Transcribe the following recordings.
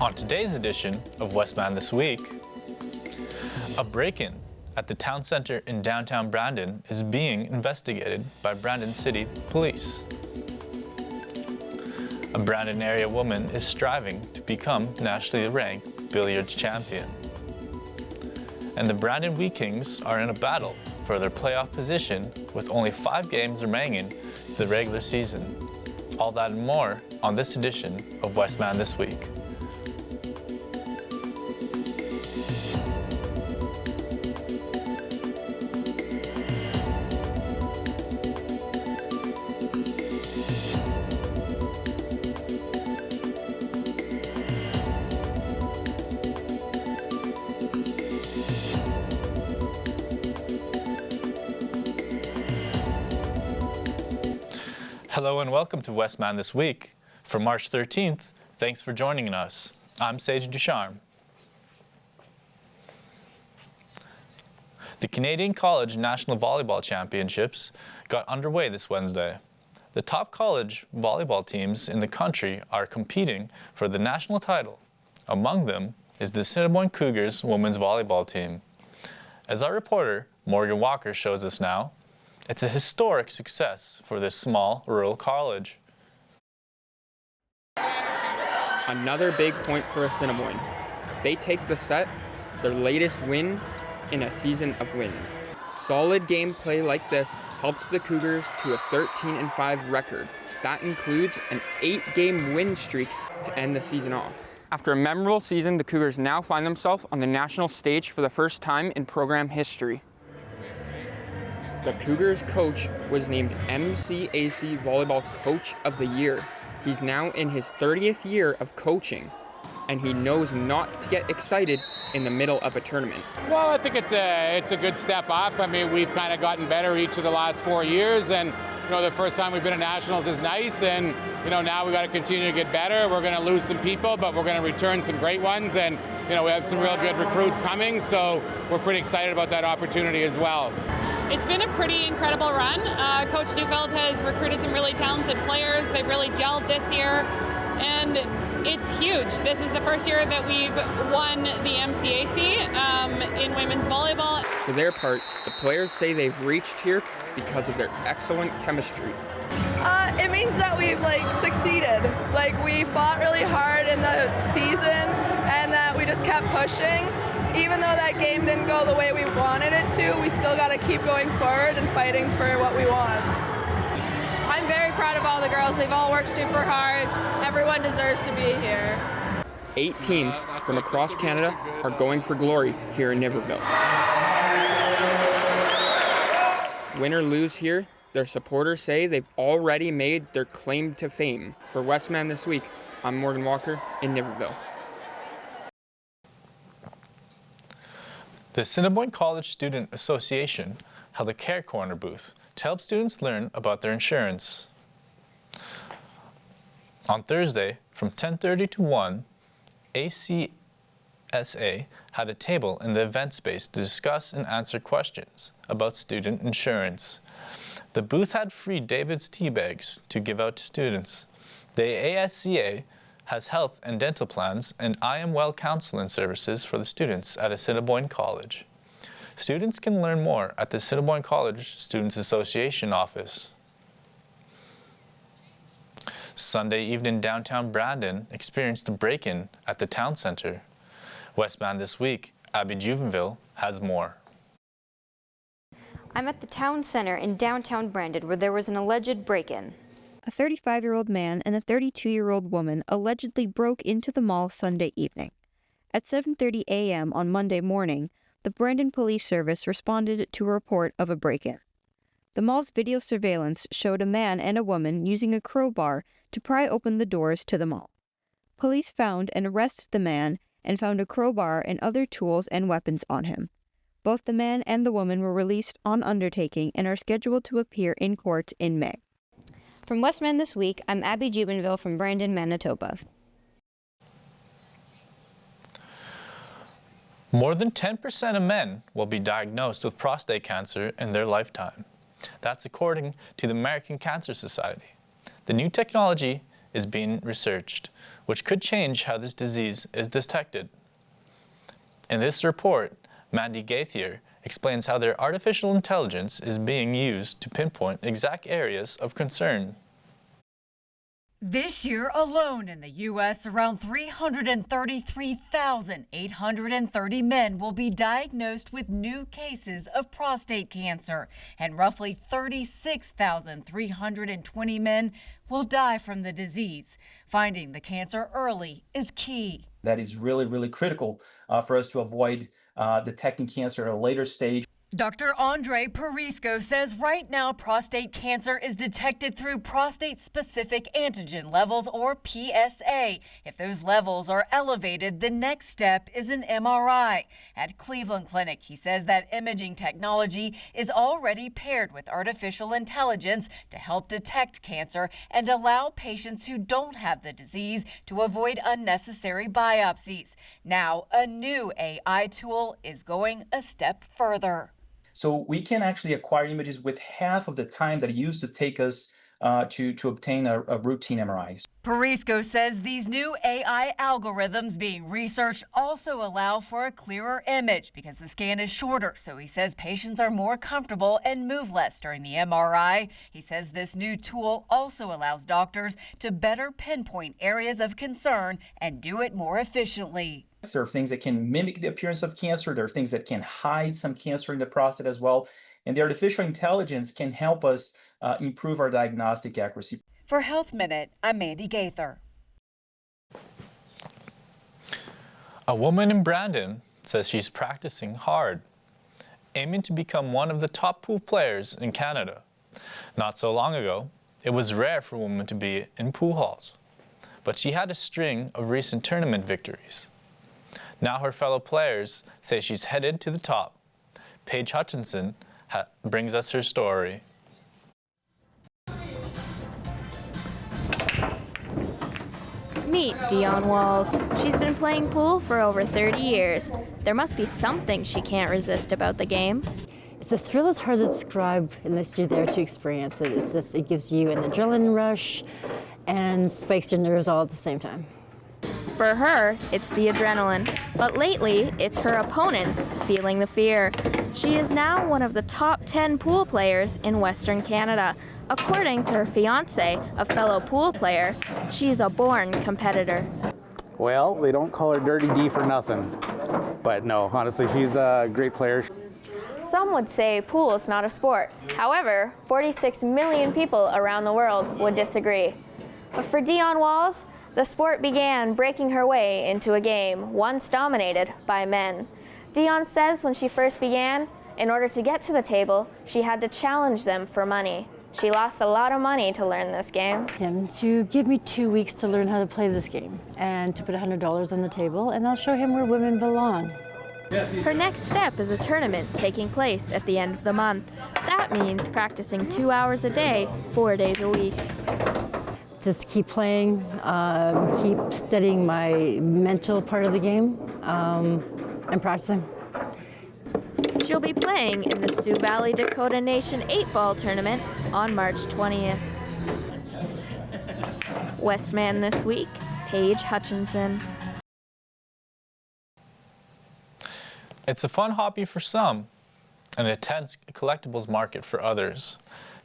On today's edition of Westman This Week, a break-in at the town center in downtown Brandon is being investigated by Brandon City Police. A Brandon area woman is striving to become nationally ranked billiards champion. And the Brandon Wheat Kings are in a battle for their playoff position with only 5 games remaining to the regular season. All that and more on this edition of Westman This Week. Hello and welcome to Westman This Week. For March 13th, thanks for joining us. I'm Sage Ducharme. The Canadian College National Volleyball Championships got underway this Wednesday. The top college volleyball teams in the country are competing for the national title. Among them is the Assiniboine Cougars women's volleyball team. As our reporter, Morgan Walker, shows us now, it's a historic success for this small rural college. Another big point for Assiniboine. They take the set, their latest win in a season of wins. Solid gameplay like this helped the Cougars to a 13-5 record. That includes an 8-game win streak to end the season off. After a memorable season, the Cougars now find themselves on the national stage for the first time in program history. The Cougars coach was named MCAC Volleyball Coach of the Year. He's now in his 30th year of coaching, and he knows not to get excited in the middle of a tournament. Well, I think it's a good step up. I mean, we've kind of gotten better each of the last 4 years, and the first time we've been at nationals is nice, and now we got to continue to get better. We're going to lose some people, but we're going to return some great ones, and we have some real good recruits coming, so we're pretty excited about that opportunity as well. It's been a pretty incredible run. Coach Neufeld has recruited some really talented players. They've really gelled this year, and it's huge. This is the first year that we've won the MCAC in women's volleyball. For their part, the players say they've reached here because of their excellent chemistry. It means that we've succeeded. We fought really hard in the season, and that we just kept pushing. Even though that game didn't go the way we wanted it to, we still got to keep going forward and fighting for what we want. I'm very proud of all the girls. They've all worked super hard. Everyone deserves to be here. 8 teams from across Canada are going for glory here in Niverville. Win or lose here, their supporters say they've already made their claim to fame. For Westman This Week, I'm Morgan Walker in Niverville. The Assiniboine College Student Association held a Care Corner booth to help students learn about their insurance. On Thursday, from 10:30 to 1, ACSA had a table in the event space to discuss and answer questions about student insurance. The booth had free David's tea bags to give out to students. The ASCA has health and dental plans and I Am Well counseling services for the students at Assiniboine College. Students can learn more at the Assiniboine College Students Association office. Sunday evening, downtown Brandon experienced a break-in at the town center. Westman This Week, Abby Juvenville has more. I'm at the town center in downtown Brandon where there was an alleged break-in. A 35-year-old man and a 32-year-old woman allegedly broke into the mall Sunday evening. At 7:30 a.m. on Monday morning, the Brandon Police Service responded to a report of a break-in. The mall's video surveillance showed a man and a woman using a crowbar to pry open the doors to the mall. Police found and arrested the man and found a crowbar and other tools and weapons on him. Both the man and the woman were released on undertaking and are scheduled to appear in court in May. From Westman This Week, I'm Abby Jubenville from Brandon, Manitoba. More than 10% of men will be diagnosed with prostate cancer in their lifetime. That's according to the American Cancer Society. The new technology is being researched, which could change how this disease is detected. In this report, Mandy Gaithier explains how their artificial intelligence is being used to pinpoint exact areas of concern. This year alone in the U.S., around 333,830 men will be diagnosed with new cases of prostate cancer, and roughly 36,320 men will die from the disease. Finding the cancer early is key. That is really, really critical for us to avoid detecting cancer at a later stage. Dr. Andre Perisco says right now prostate cancer is detected through prostate-specific antigen levels, or PSA. If those levels are elevated, the next step is an MRI. At Cleveland Clinic, he says that imaging technology is already paired with artificial intelligence to help detect cancer and allow patients who don't have the disease to avoid unnecessary biopsies. Now, a new AI tool is going a step further. So we can actually acquire images with half of the time that it used to take us to obtain a routine MRI. Perisco says these new AI algorithms being researched also allow for a clearer image because the scan is shorter. So he says patients are more comfortable and move less during the MRI. He says this new tool also allows doctors to better pinpoint areas of concern and do it more efficiently. There are things that can mimic the appearance of cancer. There are things that can hide some cancer in the prostate as well. And the artificial intelligence can help us improve our diagnostic accuracy. For Health Minute, I'm Mandy Gaither. A woman in Brandon says she's practicing hard, aiming to become one of the top pool players in Canada. Not so long ago, it was rare for women to be in pool halls, but she had a string of recent tournament victories. Now her fellow players say she's headed to the top. Paige Hutchinson brings us her story. Meet Dion Walls. She's been playing pool for over 30 years. There must be something she can't resist about the game. It's a thrill that's hard to describe unless you're there to experience it. It's just, it gives you an adrenaline rush and spikes your nerves all at the same time. For her, it's the adrenaline, but lately, it's her opponents feeling the fear. She is now one of the top 10 pool players in Western Canada. According to her fiance, a fellow pool player, she's a born competitor. Well, they don't call her Dirty D for nothing, but no, honestly, she's a great player. Some would say pool is not a sport. However, 46 million people around the world would disagree. But for Dion Walls, the sport began breaking her way into a game once dominated by men. Dion says when she first began, in order to get to the table, she had to challenge them for money. She lost a lot of money to learn this game. To give me 2 weeks to learn how to play this game and to put $100 on the table, and I'll show him where women belong. Her next step is a tournament taking place at the end of the month. That means practicing 2 hours a day, 4 days a week. Just keep playing, keep studying my mental part of the game, and practicing. She'll be playing in the Sioux Valley Dakota Nation 8-ball tournament on March 20th. Westman this week, Paige Hutchinson. It's a fun hobby for some, and an intense collectibles market for others.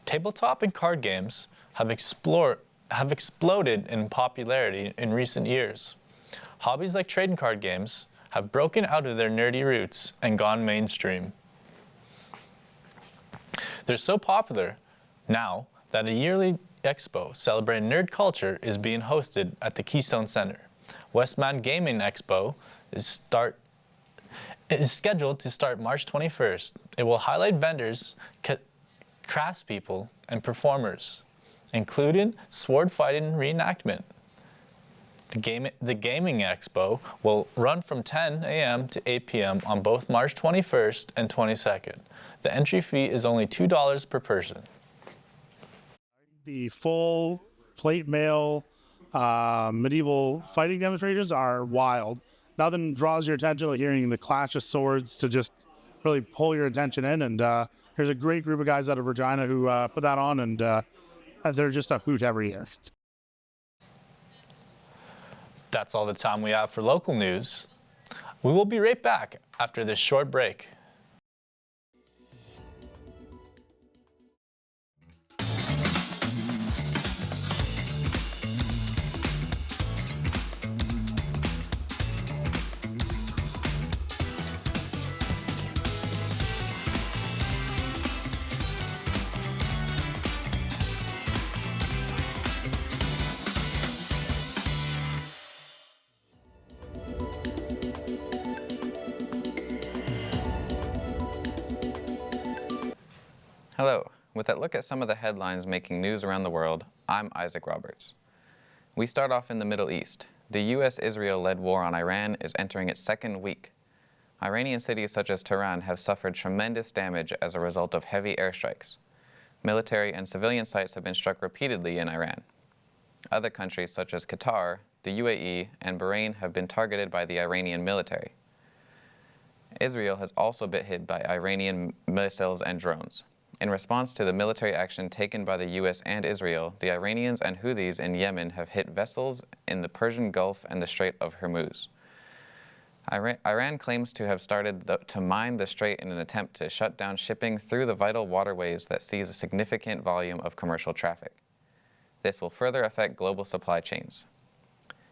Tabletop and card games have exploded in popularity in recent years. Hobbies like trading card games have broken out of their nerdy roots and gone mainstream. They're so popular now that a yearly expo celebrating nerd culture is being hosted at the Keystone Center. Westman Gaming Expo is scheduled to start March 21st. It will highlight vendors, craftspeople, and performers, including sword fighting reenactment. The Gaming Expo will run from 10 a.m. to 8 p.m. on both March 21st and 22nd. The entry fee is only $2 per person. The full plate mail medieval fighting demonstrations are wild. Nothing draws your attention like hearing the clash of swords to just really pull your attention in. And there's a great group of guys out of Regina who put that on, and they're just a hoot every year. That's all the time we have for local news. We will be right back after this short break. Hello. With that look at some of the headlines making news around the world, I'm Isaac Roberts. We start off in the Middle East. The U.S.-Israel-led war on Iran is entering its second week. Iranian cities such as Tehran have suffered tremendous damage as a result of heavy airstrikes. Military and civilian sites have been struck repeatedly in Iran. Other countries such as Qatar, the UAE, and Bahrain have been targeted by the Iranian military. Israel has also been hit by Iranian missiles and drones. In response to the military action taken by the U.S. and Israel, the Iranians and Houthis in Yemen have hit vessels in the Persian Gulf and the Strait of Hormuz. Iran claims to have started to mine the strait in an attempt to shut down shipping through the vital waterways that sees a significant volume of commercial traffic. This will further affect global supply chains.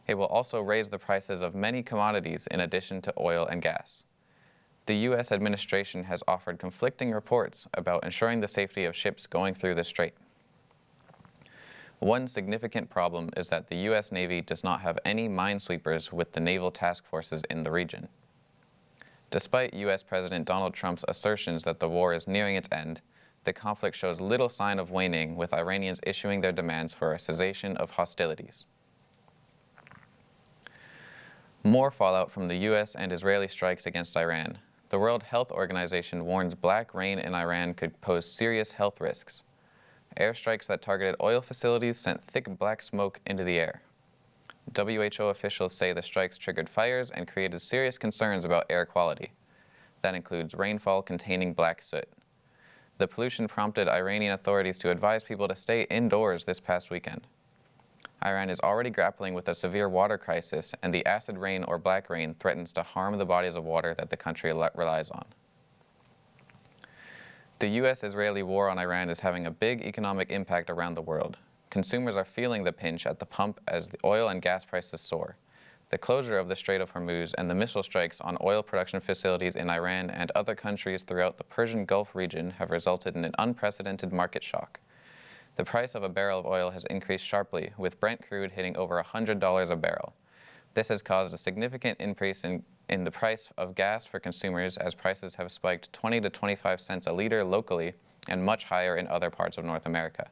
It will also raise the prices of many commodities in addition to oil and gas. The U.S. administration has offered conflicting reports about ensuring the safety of ships going through the strait. One significant problem is that the U.S. Navy does not have any minesweepers with the naval task forces in the region. Despite U.S. President Donald Trump's assertions that the war is nearing its end, the conflict shows little sign of waning, with Iranians issuing their demands for a cessation of hostilities. More fallout from the U.S. and Israeli strikes against Iran. The World Health Organization warns black rain in Iran could pose serious health risks. Airstrikes that targeted oil facilities sent thick black smoke into the air. WHO officials say the strikes triggered fires and created serious concerns about air quality. That includes rainfall containing black soot. The pollution prompted Iranian authorities to advise people to stay indoors this past weekend. Iran is already grappling with a severe water crisis, and the acid rain or black rain threatens to harm the bodies of water that the country relies on. The U.S.-Israeli war on Iran is having a big economic impact around the world. Consumers are feeling the pinch at the pump as the oil and gas prices soar. The closure of the Strait of Hormuz and the missile strikes on oil production facilities in Iran and other countries throughout the Persian Gulf region have resulted in an unprecedented market shock. The price of a barrel of oil has increased sharply, with Brent crude hitting over $100 a barrel. This has caused a significant increase in the price of gas for consumers, as prices have spiked 20 to 25 cents a liter locally and much higher in other parts of North America.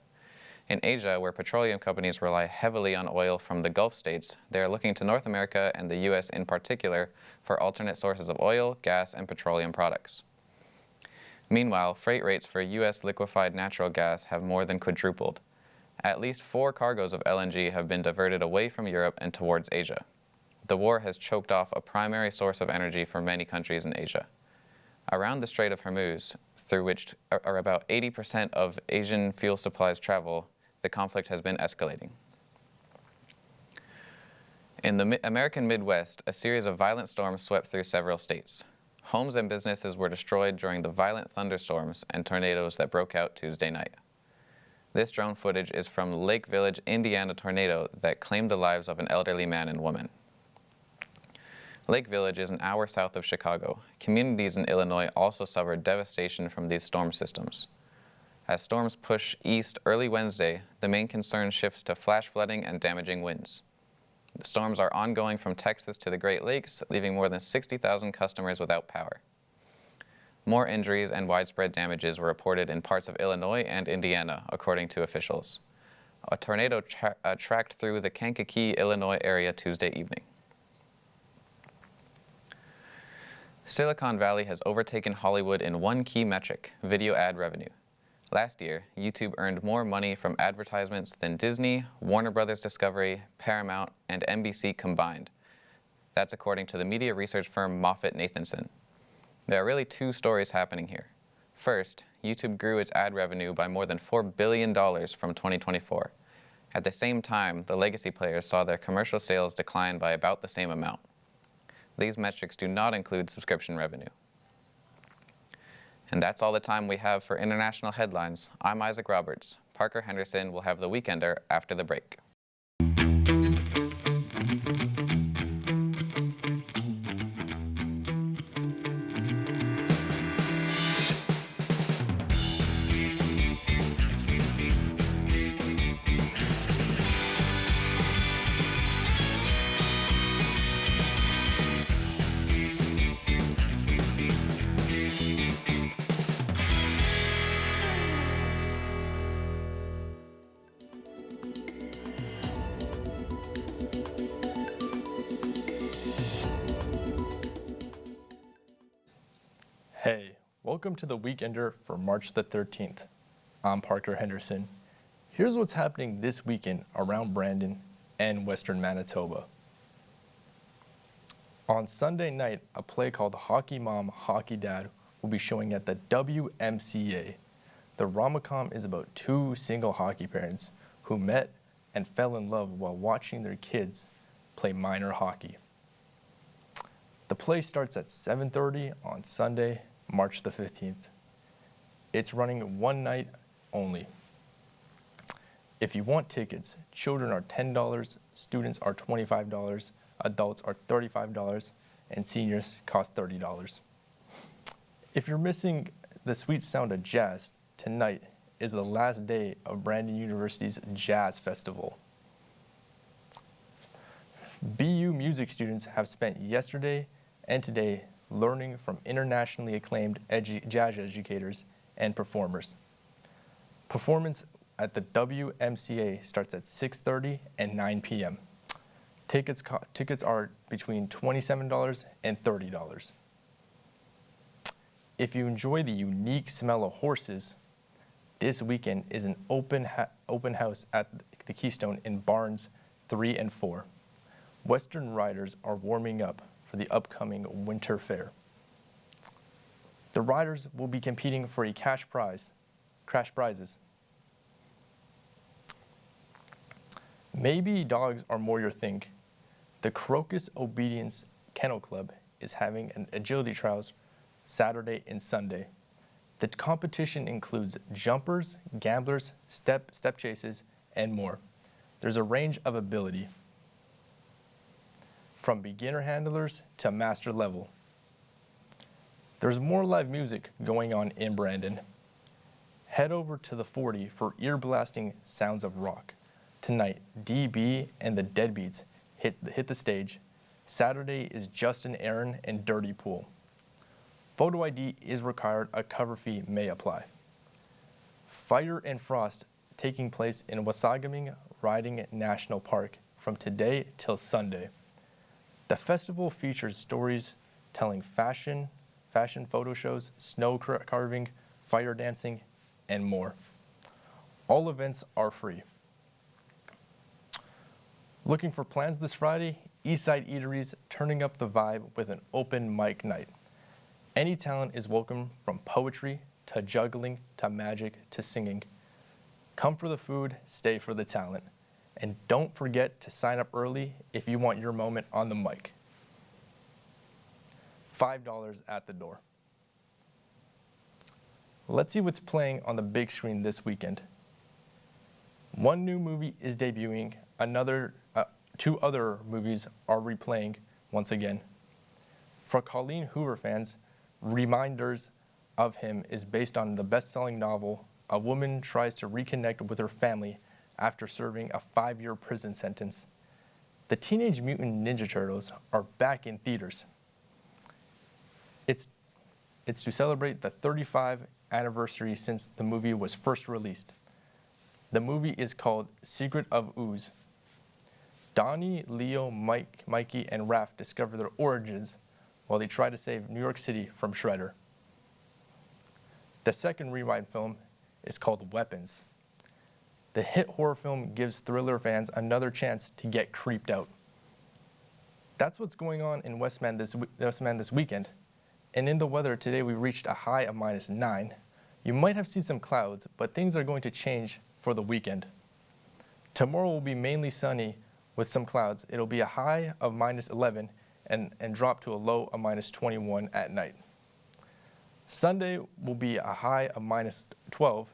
In Asia, where petroleum companies rely heavily on oil from the Gulf states, they are looking to North America and the U.S. in particular for alternate sources of oil, gas, and petroleum products. Meanwhile, freight rates for U.S. liquefied natural gas have more than quadrupled. At least 4 cargoes of LNG have been diverted away from Europe and towards Asia. The war has choked off a primary source of energy for many countries in Asia. Around the Strait of Hormuz, through which are about 80% of Asian fuel supplies travel, the conflict has been escalating. In the American Midwest, a series of violent storms swept through several states. Homes and businesses were destroyed during the violent thunderstorms and tornadoes that broke out Tuesday night. This drone footage is from Lake Village, Indiana tornado that claimed the lives of an elderly man and woman. Lake Village is an hour south of Chicago. Communities in Illinois also suffered devastation from these storm systems. As storms push east early Wednesday, the main concern shifts to flash flooding and damaging winds. The storms are ongoing from Texas to the Great Lakes, leaving more than 60,000 customers without power. More injuries and widespread damages were reported in parts of Illinois and Indiana, according to officials. A tornado tracked through the Kankakee, Illinois area Tuesday evening. Silicon Valley has overtaken Hollywood in one key metric: video ad revenue. Last year, YouTube earned more money from advertisements than Disney, Warner Brothers Discovery, Paramount, and NBC combined. That's according to the media research firm MoffettNathanson. There are really 2 stories happening here. First, YouTube grew its ad revenue by more than $4 billion from 2024. At the same time, the legacy players saw their commercial sales decline by about the same amount. These metrics do not include subscription revenue. And that's all the time we have for international headlines. I'm Isaac Roberts. Parker Henderson will have the Weekender after the break. Hey, welcome to the Weekender for March the 13th. I'm Parker Henderson. Here's what's happening this weekend around Brandon and Western Manitoba. On Sunday night, a play called Hockey Mom, Hockey Dad will be showing at the WMCA. The rom-com is about two single hockey parents who met and fell in love while watching their kids play minor hockey. The play starts at 7:30 on Sunday, March the 15th. It's running one night only. If you want tickets, children are $10, students are $25, adults are $35, and seniors cost $30. If you're missing the sweet sound of jazz, tonight is the last day of Brandon University's Jazz Festival. BU music students have spent yesterday and today learning from internationally acclaimed jazz educators and performers. Performance at the WMCA starts at 6:30 and 9 p.m. Tickets are between $27 and $30. If you enjoy the unique smell of horses, this weekend is an open house at the Keystone in Barns 3 and 4. Western riders are warming up for the upcoming winter fair. The riders will be competing for a cash prizes. Maybe dogs are more your thing. The Crocus Obedience Kennel Club is having an agility trials Saturday and Sunday. The competition includes jumpers, gamblers, step chases, and more. There's a range of ability, from beginner handlers to master level. There's more live music going on in Brandon. Head over to the 40 for ear-blasting sounds of rock. Tonight, DB and the Deadbeats hit the stage. Saturday is Justin Aaron and Dirty Pool. Photo ID is required, a cover fee may apply. Fire and Frost taking place in Wasagaming Riding National Park from today till Sunday. The festival features stories telling fashion photo shows, snow carving, fire dancing, and more. All events are free. Looking for plans this Friday? Eastside Eateries turning up the vibe with an open mic night. Any talent is welcome, from poetry to juggling to magic to singing. Come for the food, stay for the talent. And don't forget to sign up early if you want your moment on the mic. $5 at the door. Let's see what's playing on the big screen this weekend. One new movie is debuting, two other movies are replaying once again. For Colleen Hoover fans, Reminders of Him is based on the best-selling novel. A woman tries to reconnect with her family after serving a 5-year prison sentence. The Teenage Mutant Ninja Turtles are back in theaters. It's to celebrate the 35th anniversary since the movie was first released. The movie is called Secret of Ooze. Donnie, Leo, Mikey, and Raph discover their origins while they try to save New York City from Shredder. The second Rewind film is called Weapons. The hit horror film gives thriller fans another chance to get creeped out. That's what's going on in Westman this weekend. And in the weather today, we reached a high of -9. You might have seen some clouds, but things are going to change for the weekend. Tomorrow will be mainly sunny with some clouds. It'll be a high of -11 and drop to a low of -21 at night. Sunday will be a high of -12.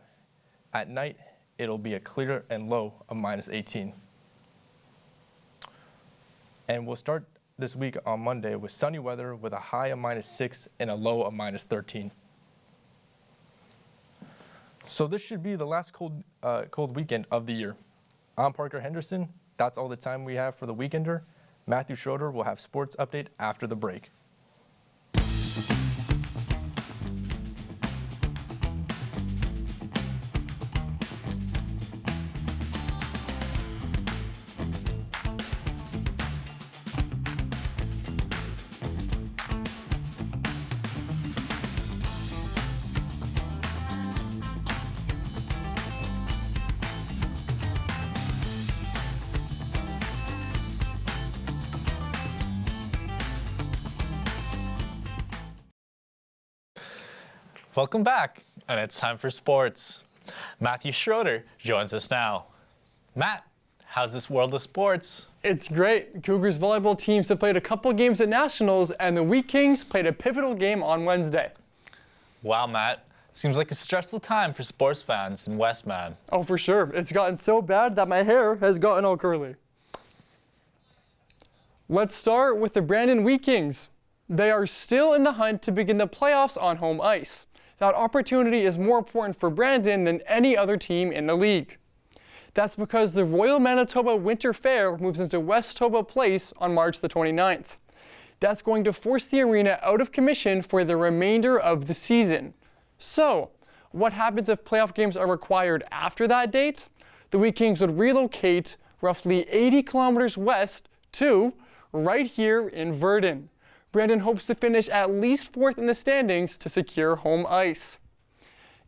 At night, it'll be a clear and low of -18. And we'll start this week on Monday with sunny weather with a high of -6 and a low of -13. So this should be the last cold weekend of the year. I'm Parker Henderson. That's all the time we have for the Weekender. Matthew Schroeder will have sports update after the break. Welcome back, and it's time for sports. Matthew Schroeder joins us now. Matt, how's this world of sports? It's great. Cougars volleyball teams have played a couple games at Nationals, and the Wheat Kings played a pivotal game on Wednesday. Wow, Matt. Seems like a stressful time for sports fans in Westman. Oh, for sure. It's gotten so bad that my hair has gotten all curly. Let's start with the Brandon Wheat Kings. They are still in the hunt to begin the playoffs on home ice. That opportunity is more important for Brandon than any other team in the league. That's because the Royal Manitoba Winter Fair moves into Westoba Place on March the 29th. That's going to force the arena out of commission for the remainder of the season. So, what happens if playoff games are required after that date? The Wheat Kings would relocate roughly 80 kilometers west to right here in Virden. Brandon hopes to finish at least 4th in the standings to secure home ice.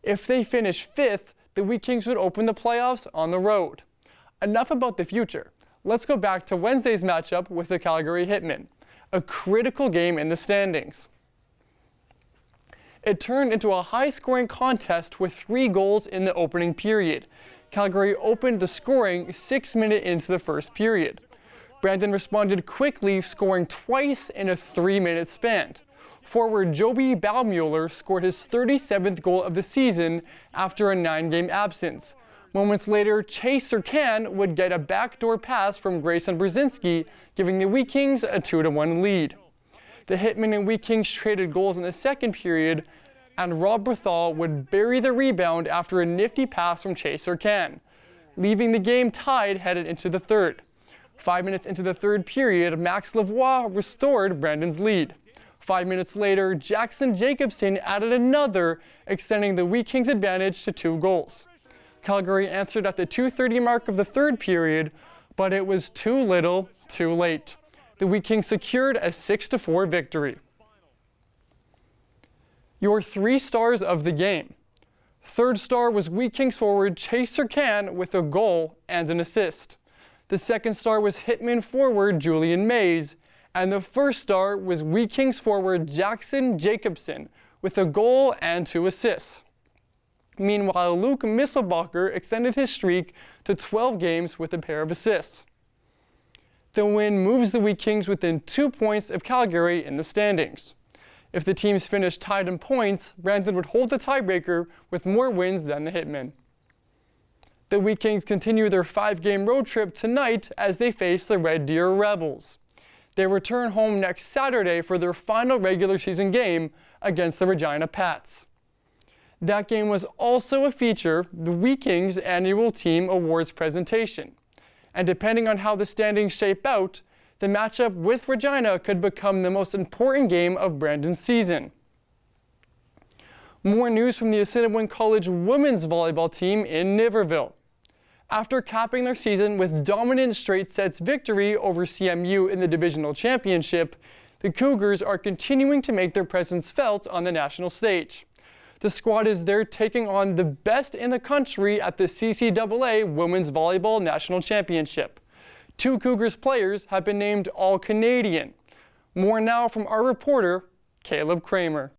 If they finish 5th, the Wheat Kings would open the playoffs on the road. Enough about the future. Let's go back to Wednesday's matchup with the Calgary Hitmen, a critical game in the standings. It turned into a high-scoring contest with 3 goals in the opening period. Calgary opened the scoring 6 minutes into the first period. Brandon responded quickly, scoring twice in a 3-minute span. Forward Joby Baumüller scored his 37th goal of the season after a 9-game absence. Moments later, Chase Serkan would get a backdoor pass from Grayson Brzezinski, giving the Wheat Kings a 2-1 lead. The Hitmen and Wheat Kings traded goals in the second period, and Rob Berthal would bury the rebound after a nifty pass from Chase Serkan, leaving the game tied headed into the third. 5 minutes into the third period, Max Lavoie restored Brandon's lead. 5 minutes later, Jackson Jacobson added another, extending the Wheat Kings' advantage to 2 goals. Calgary answered at the 2:30 mark of the third period, but it was too little, too late. The Wheat Kings secured a 6-4 victory. Your 3 stars of the game. Third star was Wheat Kings forward Chase Serkan with a goal and an assist. The second star was Hitman forward Julian Mays, and the first star was Wheat Kings forward Jackson Jacobson with a goal and 2 assists. Meanwhile, Luke Misselbacher extended his streak to 12 games with a pair of assists. The win moves the Wheat Kings within 2 points of Calgary in the standings. If the teams finished tied in points, Brandon would hold the tiebreaker with more wins than the Hitmen. The Wheat Kings continue their 5-game road trip tonight as they face the Red Deer Rebels. They return home next Saturday for their final regular season game against the Regina Pats. That game was also a feature of the Wheat Kings' annual team awards presentation. And depending on how the standings shape out, the matchup with Regina could become the most important game of Brandon's season. More news from the Assiniboine College women's volleyball team in Niverville. After capping their season with dominant straight sets victory over CMU in the divisional championship, the Cougars are continuing to make their presence felt on the national stage. The squad is there taking on the best in the country at the CCAA Women's Volleyball National Championship. 2 Cougars players have been named All-Canadian. More now from our reporter, Caleb Kramer.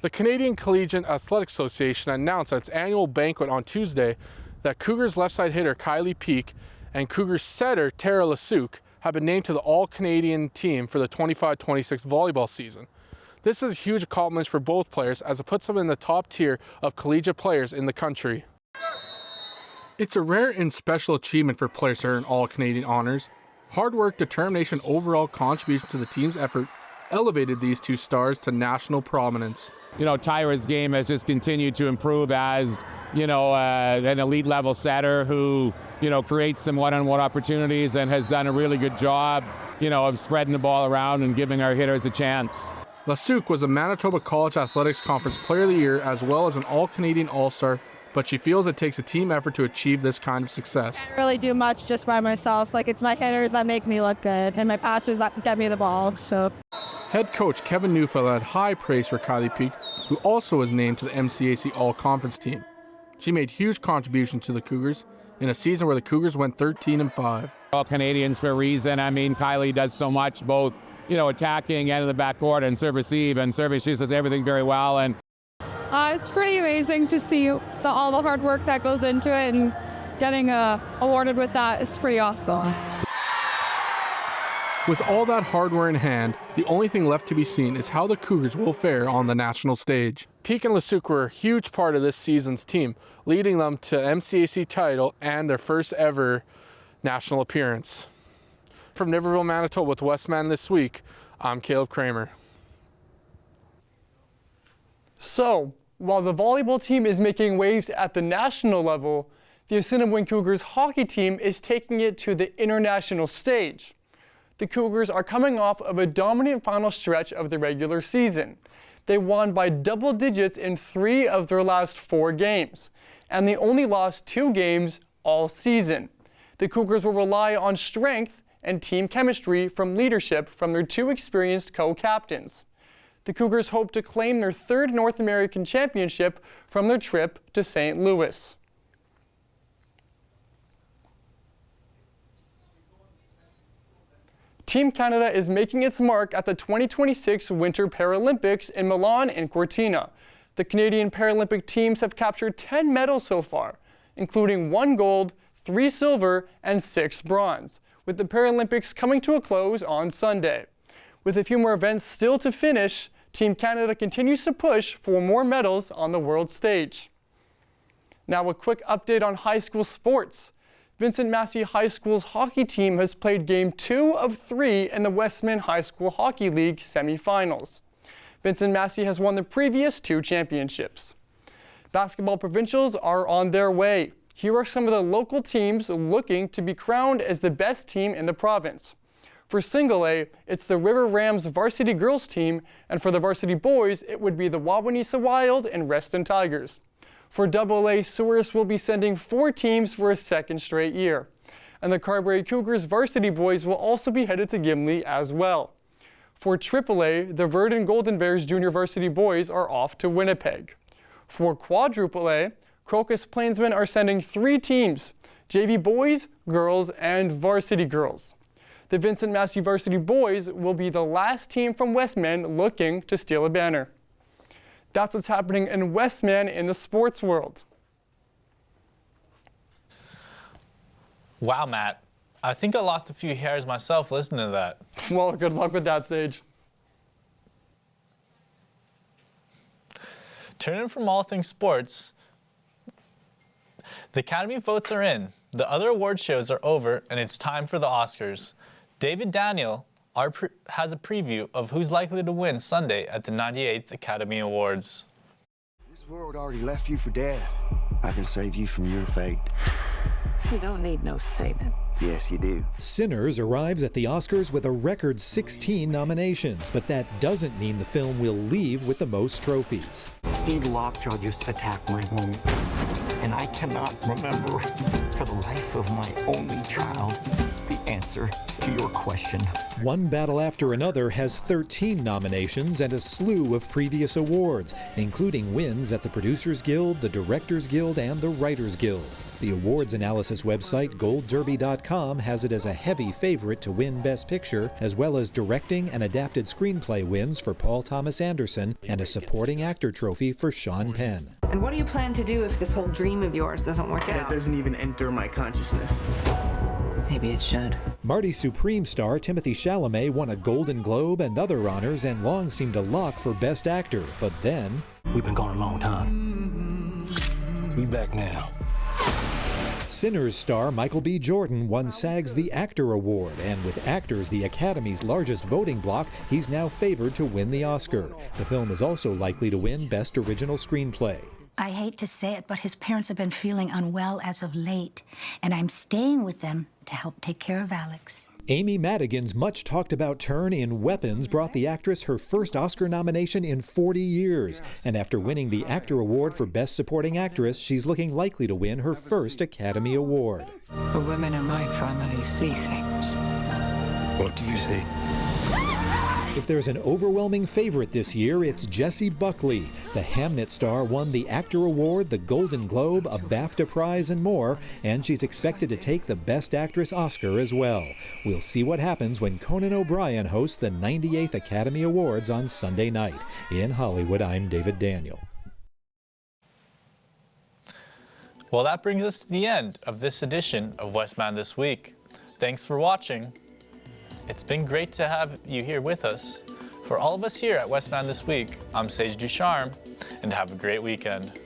The Canadian Collegiate Athletic Association announced at its annual banquet on Tuesday that Cougars left side hitter Kylie Peak and Cougars setter Tara Lasuk have been named to the All-Canadian team for the 25-26 volleyball season. This is a huge accomplishment for both players as it puts them in the top tier of collegiate players in the country. It's a rare and special achievement for players to earn All-Canadian honors. Hard work, determination, overall contribution to the team's effort elevated these two stars to national prominence. You know, Tyra's game has just continued to improve as, you know, an elite level setter who, you know, creates some one-on-one opportunities and has done a really good job, you know, of spreading the ball around and giving our hitters a chance. Lasuk was a Manitoba College Athletics Conference Player of the Year as well as an All-Canadian All-Star, but she feels it takes a team effort to achieve this kind of success. I don't really do much just by myself. Like, it's my hitters that make me look good and my passers that get me the ball, so. Head coach Kevin Neufeld had high praise for Kylie Peak, who also was named to the MCAC All-Conference team. She made huge contributions to the Cougars in a season where the Cougars went 13-5. All Canadians for a reason. I mean, Kylie does so much, both, you know, attacking and in the backcourt and serve receive and service. She does everything very well. And it's pretty amazing to see all the hard work that goes into it, and getting awarded with that is pretty awesome. With all that hardware in hand, the only thing left to be seen is how the Cougars will fare on the national stage. Peak and Lasuk were a huge part of this season's team, leading them to MCAC title and their first ever national appearance. From Niverville, Manitoba with Westman This Week, I'm Caleb Kramer. So, while the volleyball team is making waves at the national level, the Assiniboine Cougars hockey team is taking it to the international stage. The Cougars are coming off of a dominant final stretch of the regular season. They won by double digits in 3 of their last 4 games, and they only lost 2 games all season. The Cougars will rely on strength and team chemistry from leadership from their 2 experienced co-captains. The Cougars hope to claim their 3rd North American championship from their trip to St. Louis. Team Canada is making its mark at the 2026 Winter Paralympics in Milan and Cortina. The Canadian Paralympic teams have captured 10 medals so far, including 1 gold, 3 silver, and 6 bronze, with the Paralympics coming to a close on Sunday. With a few more events still to finish, Team Canada continues to push for more medals on the world stage. Now a quick update on high school sports. Vincent Massey High School's hockey team has played Game 2 of 3 in the Westman High School Hockey League semifinals. Vincent Massey has won the previous 2 championships. Basketball provincials are on their way. Here are some of the local teams looking to be crowned as the best team in the province. For Single A, it's the River Rams varsity girls team, and for the varsity boys, it would be the Wawanesa Wild and Reston Tigers. For Double A, Souris will be sending 4 teams for a 2nd straight year. And the Carberry Cougars varsity boys will also be headed to Gimli as well. For Triple A, the Verdun Golden Bears junior varsity boys are off to Winnipeg. For Quadruple A, Crocus Plainsmen are sending 3 teams, JV boys, girls, and varsity girls. The Vincent Massey varsity boys will be the last team from Westman looking to steal a banner. That's what's happening in Westman in the sports world. Wow, Matt. I think I lost a few hairs myself listening to that. Well, good luck with that, Sage. Turning from all things sports, the Academy votes are in, the other award shows are over, and it's time for the Oscars. David Daniel has a preview of who's likely to win Sunday at the 98th Academy Awards. This world already left you for dead. I can save you from your fate. You don't need no saving. Yes, you do. Sinners arrives at the Oscars with a record 16 nominations, but that doesn't mean the film will leave with the most trophies. Steve Lockjaw just attacked my home, and I cannot remember, for the life of my only child, the answer to your question. One Battle After Another has 13 nominations and a slew of previous awards, including wins at the Producers Guild, the Directors Guild, and the Writers Guild. The awards analysis website goldderby.com has it as a heavy favorite to win Best Picture, as well as directing and adapted screenplay wins for Paul Thomas Anderson and a supporting actor trophy for Sean Penn. And what do you plan to do if this whole dream of yours doesn't work out? That doesn't even enter my consciousness. Maybe it should. Marty Supreme star Timothée Chalamet won a Golden Globe and other honors and long seemed a lock for Best Actor, but then... We've been gone a long time. We back now. Sinners star Michael B. Jordan won SAG's The Actor Award, and with actors the Academy's largest voting bloc, he's now favored to win the Oscar. The film is also likely to win Best Original Screenplay. I hate to say it, but his parents have been feeling unwell as of late, and I'm staying with them to help take care of Alex. Amy Madigan's much-talked-about turn in Weapons brought the actress her first Oscar nomination in 40 years. And after winning the Actor Award for Best Supporting Actress, she's looking likely to win her first Academy Award. The women in my family see things. What do you see? If there's an overwhelming favorite this year, it's Jessie Buckley. The Hamnet star won the Actor Award, the Golden Globe, a BAFTA Prize, and more, and she's expected to take the Best Actress Oscar as well. We'll see what happens when Conan O'Brien hosts the 98th Academy Awards on Sunday night. In Hollywood, I'm David Daniel. Well, that brings us to the end of this edition of Westman This Week. Thanks for watching. It's been great to have you here with us. For all of us here at Westman This Week, I'm Sage Ducharme, and have a great weekend.